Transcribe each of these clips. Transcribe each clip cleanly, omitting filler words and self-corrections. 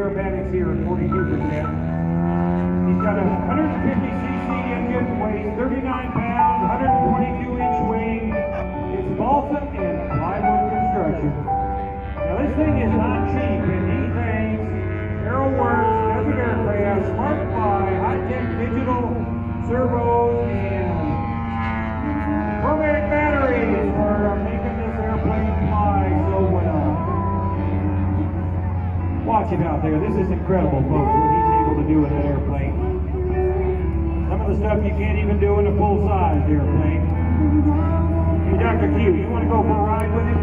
aerobatics here at 42%. He's got a 150cc engine, weighs 39 pounds, 122-inch wing. It's balsa and plywood construction. Now this thing is not cheap, and he thinks AeroWorks, desert aircraft, smart fly, high-tech digital servos, and chromatic batteries for making this airplane fly so well. Watch it out there. This is incredible, folks, what he's able to do with that airplane. Some of the stuff you can't even do in a full-sized airplane. Hey, Dr. Q, you want to go for a ride with him?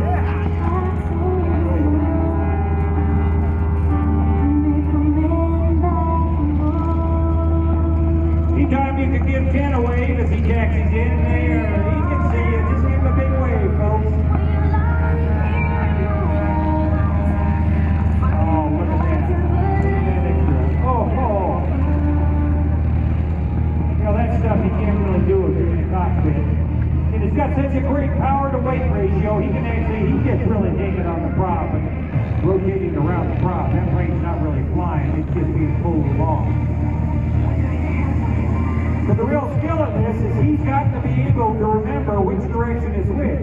Anytime you can give Ken a wave as he taxis in there, he can see you. Just give him a big wave, folks. Oh, look at that. Oh. You know, that stuff you can't really do if you're in the cockpit. And it's got such a great power-to-weight ratio, he gets really naked on the prop and rotating around the prop. That plane's not really flying, it's just being pulled along. But the real skill of this is he's got to be able to remember which direction is which.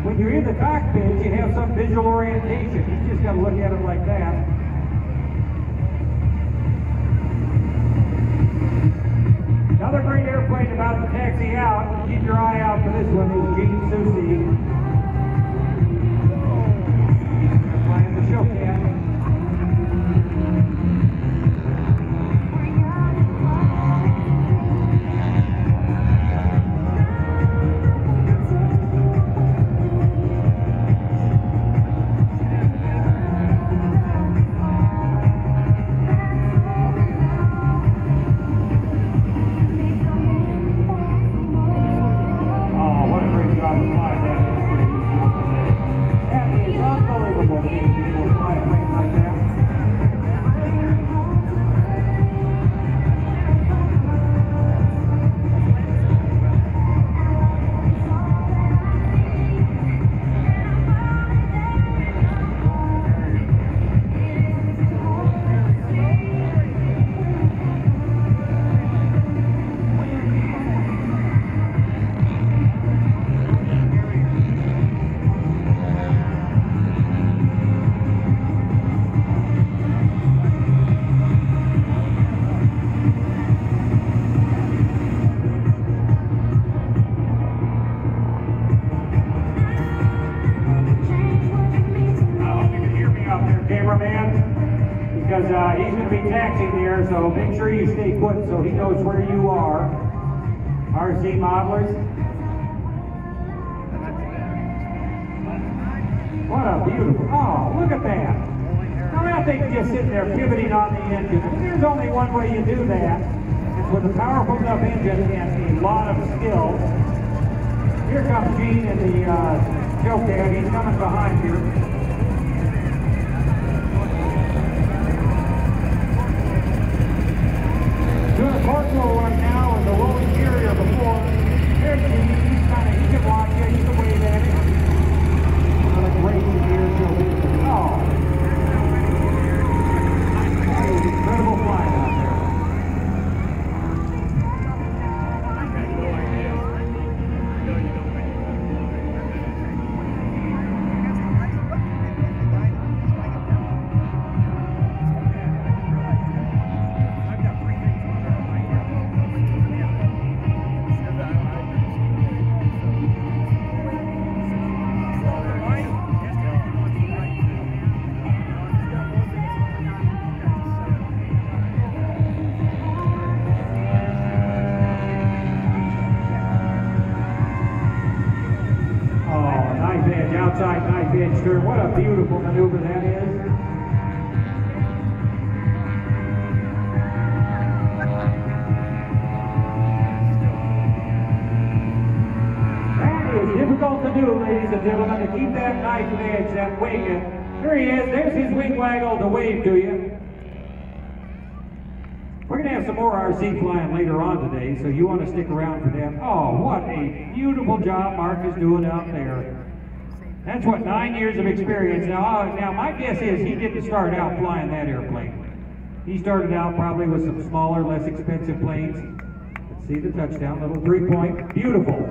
When you're in the cockpit, you have some visual orientation. He's just got to look at it like that. Another great airplane about to taxi out. Keep your eye out for this one. Is Gene Susi. Flying the show cat. He's going to be taxiing there, so make sure you stay put so he knows where you are. RC modelers. What a beautiful, oh, look at that. Now that thing's just sitting there pivoting on the engine. There's only one way you do that. It's with a powerful enough engine and a lot of skill. Here comes Gene in the show cab. He's coming behind here. Doing a corporal right now with the low interior before. There's Gene. He can watch you. He can wave at it. Another great here. Oh. Incredible flight out there. Outside knife edge turn. What a beautiful maneuver that is. That is difficult to do, ladies and gentlemen, to keep that knife edge, that wing. And there he is. There's his wing waggle to wave to you. We're going to have some more RC flying later on today, so you want to stick around for that. Oh, what a beautiful job Mark is doing out there. That's what, 9 years of experience. Now my guess is he didn't start out flying that airplane. He started out probably with some smaller, less expensive planes. Let's see the touchdown, little 3-point, beautiful.